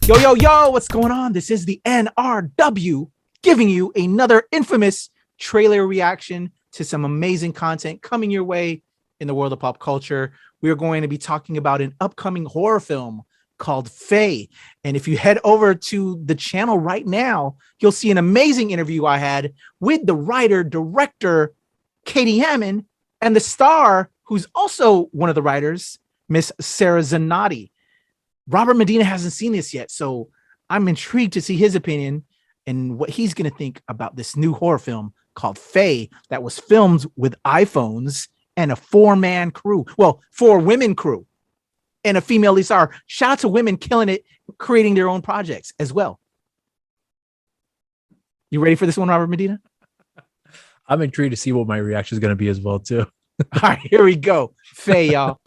Yo, what's going on? This is the NRW giving you another infamous trailer reaction to some amazing content coming your way in the world of pop culture. We are going to be talking about an upcoming horror film called Faye. And if you head over to the channel right now, you'll see an amazing interview I had with the writer, director, Katie Amond, and the star, who's also one of the writers, Miss Sarah Zanotti. Robert Medina hasn't seen this yet, so I'm intrigued to see his opinion and what he's going to think about this new horror film called Faye that was filmed with iPhones and a four-women crew and a female lead star. Shout out to women killing it, creating their own projects as well. You ready for this one, Robert Medina? I'm intrigued to see what my reaction is going to be as well, too. All right, here we go. Faye, y'all.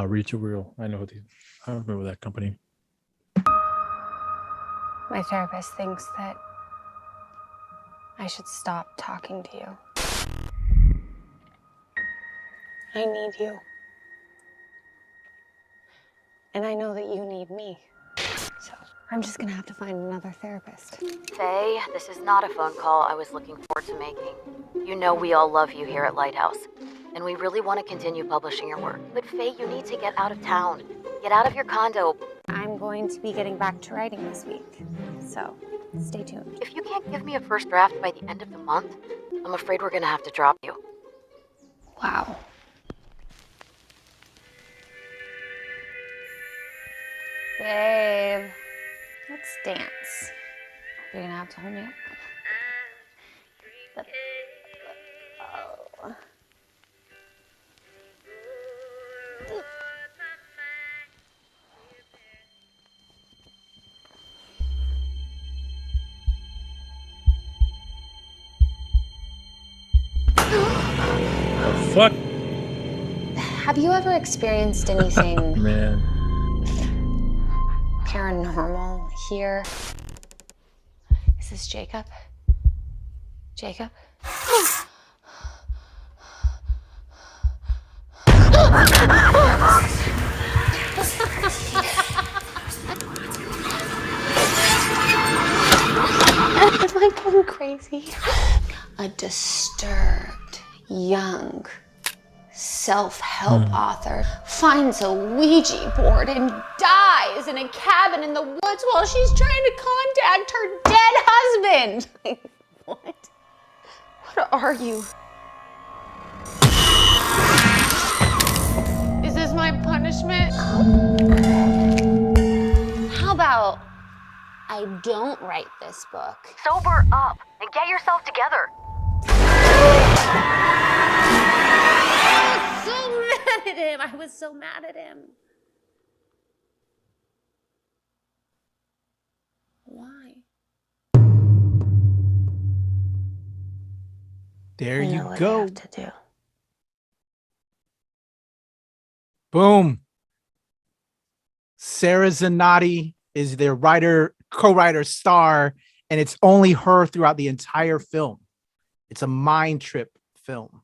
Reach a Real. I know these. I don't remember that company. My therapist thinks that I should stop talking to you. I need you. And I know that you need me. So I'm just gonna have to find another therapist. Faye, this is not a phone call I was looking forward to making. You know we all love you here at Lighthouse, and we really want to continue publishing your work. But Faye, you need to get out of town. Get out of your condo. I'm going to be getting back to writing this week, so stay tuned. If you can't give me a first draft by the end of the month, I'm afraid we're gonna have to drop you. Wow. Babe, let's dance. You're gonna have to hold me up. Oh. The fuck? Have you ever experienced anything Man. paranormal here? Is this Jacob? Jacob? Am I going crazy? A disturbed, young, self-help author finds a Ouija board and dies in a cabin in the woods while she's trying to contact her dead husband. What? What are you? Is this my punishment? How about I don't write this book? Sober up and get yourself together. I was so mad at him. Why? There I know you what I go. have to do. Boom. Sarah Zanotti is their writer, co-writer, star, and it's only her throughout the entire film. It's a mind trip film.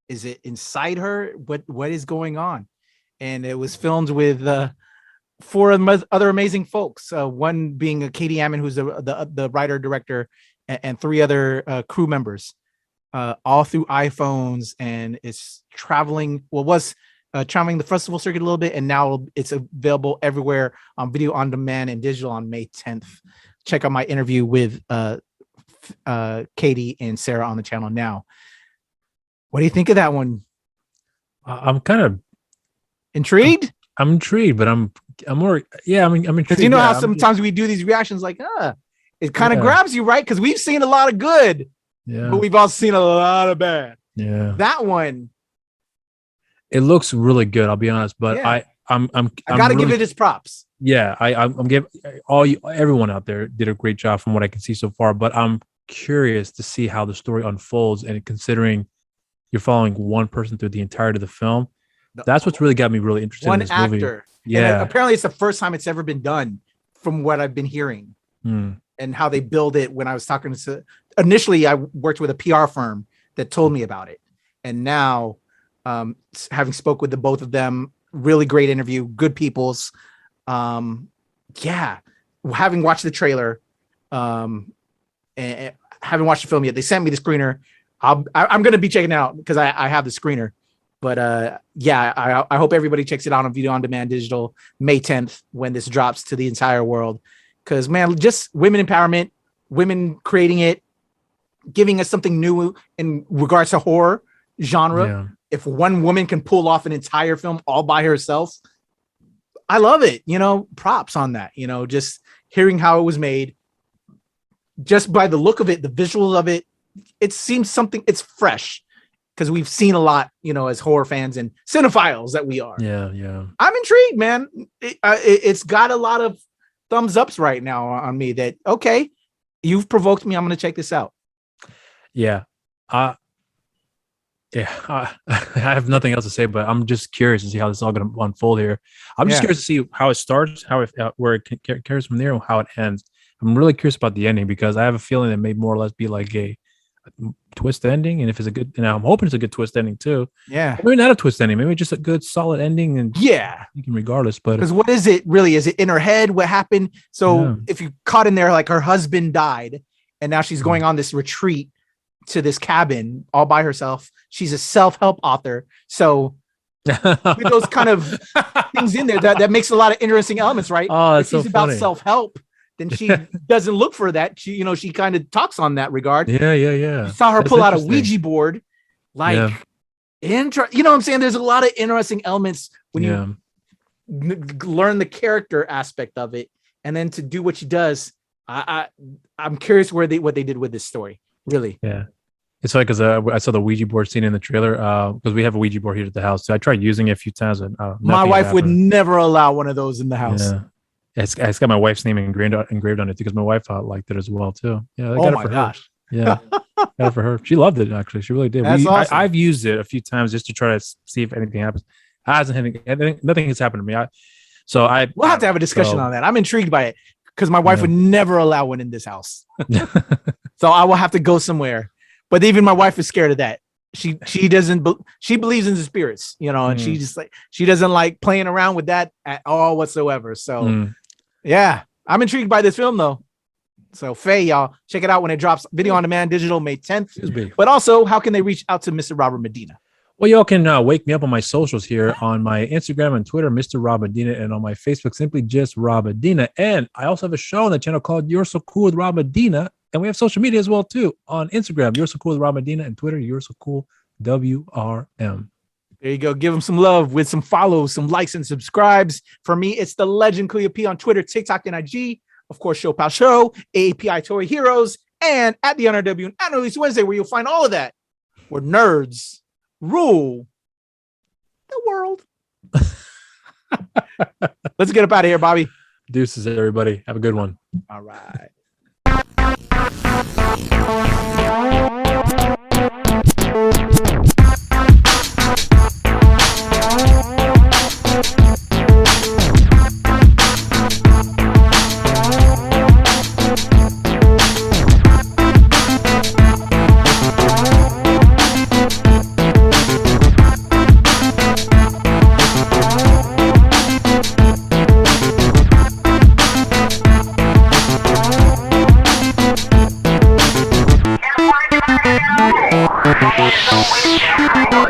Is it inside her? What is going on? And it was filmed with four other amazing folks. One being Katie Amond, who's the writer director, and three other crew members, all through iPhones, and it's traveling. Was traveling the festival circuit a little bit, and now it's available everywhere on video on demand and digital on May 10th. Check out my interview with Katie and Sarah on the channel now. What do you think of that one? I'm kind of intrigued. I'm intrigued, but I'm more. Yeah, I'm intrigued. Because you know how sometimes we do these reactions like, it kind of grabs you, right? Because we've seen a lot of good, but we've also seen a lot of bad. Yeah, that one. It looks really good. I'll be honest, but I gotta give it its props. Yeah, I'm giving everyone out there did a great job from what I can see so far. But I'm curious to see how the story unfolds, and considering you're following one person through the entirety of the film, that's what's really got me really interested in this movie. One actor. Yeah. And apparently it's the first time it's ever been done from what I've been hearing and how they build it. When I was talking to, initially I worked with a PR firm that told me about it. and now having spoke with the both of them, really great interview, good peoples. Yeah, having watched the trailer, and haven't watched the film yet. They sent me the screener. I'm gonna be checking it out because I have the screener. But yeah, I hope everybody checks it out on Video on Demand Digital May 10th when this drops to the entire world. Because man, just women empowerment, women creating it, giving us something new in regards to horror genre. Yeah. If one woman can pull off an entire film all by herself, I love it. You know, props on that. You know, just hearing how it was made, just by the look of it, the visuals of it, it seems something. It's fresh because we've seen a lot, you know, as horror fans and cinephiles that we are. Yeah, yeah. I'm intrigued, man. It's got a lot of thumbs ups right now on me. That okay, you've provoked me. I'm gonna check this out. Yeah. I have nothing else to say, but I'm just curious to see how this is all going to unfold here. I'm just curious to see how it starts, where it carries from there, and how it ends. I'm really curious about the ending because I have a feeling it may more or less be like a twist ending, and if it's a good, and I'm hoping it's a good twist ending too. Yeah, maybe not a twist ending, maybe just a good solid ending, and yeah, you can regardless. But because what is it really? Is it in her head? What happened? So if you caught in there, like her husband died, and now she's going on this retreat to this cabin all by herself. She's a self-help author. So with those kind of things in there, that makes a lot of interesting elements, right? Oh, that's if she's about self-help, then she doesn't look for that. She, you know, she kind of talks on that regard. Yeah. You saw her pull out a Ouija board. Like, you know what I'm saying? There's a lot of interesting elements when you learn the character aspect of it. And then to do what she does, I'm curious what they did with this story. Really? Yeah. It's funny because I saw the Ouija board scene in the trailer because we have a Ouija board here at the house. So I tried using it a few times. And, my wife would never allow one of those in the house. Yeah. It's got my wife's name engraved on it because my wife liked it as well too. Yeah. I got it for her. Yeah. Got it for her. She loved it actually. She really did. That's awesome. I've used it a few times just to try to see if anything happens. Nothing has happened to me. We'll have to have a discussion on that. I'm intrigued by it because my wife would never allow one in this house. So I will have to go somewhere. But even my wife is scared of that. She doesn't. She believes in the spirits, you know, and she just like she doesn't like playing around with that at all whatsoever. So yeah, I'm intrigued by this film though. So Faye, y'all check it out when it drops. Video on Demand Digital May 10th. But also, how can they reach out to Mr. Robert Medina? Well, y'all can wake me up on my socials here on my Instagram and Twitter, Mr. Rob Medina, and on my Facebook, simply just Rob Medina. And I also have a show on the channel called You're So Cool with Rob Medina. And we have social media as well, too. On Instagram, You're So Cool with Rob Medina, and Twitter, You're So Cool WRM. There you go. Give them some love with some follows, some likes, and subscribes. For me, it's the Legend Cleo P on Twitter, TikTok, and IG. Of course, Show Pal Show, AAPI Toy Heroes, and at the NRW and Release Wednesday, where you'll find all of that. Where nerds rule the world. Let's get up out of here, Bobby. Deuces, everybody. Have a good one. All right. Don't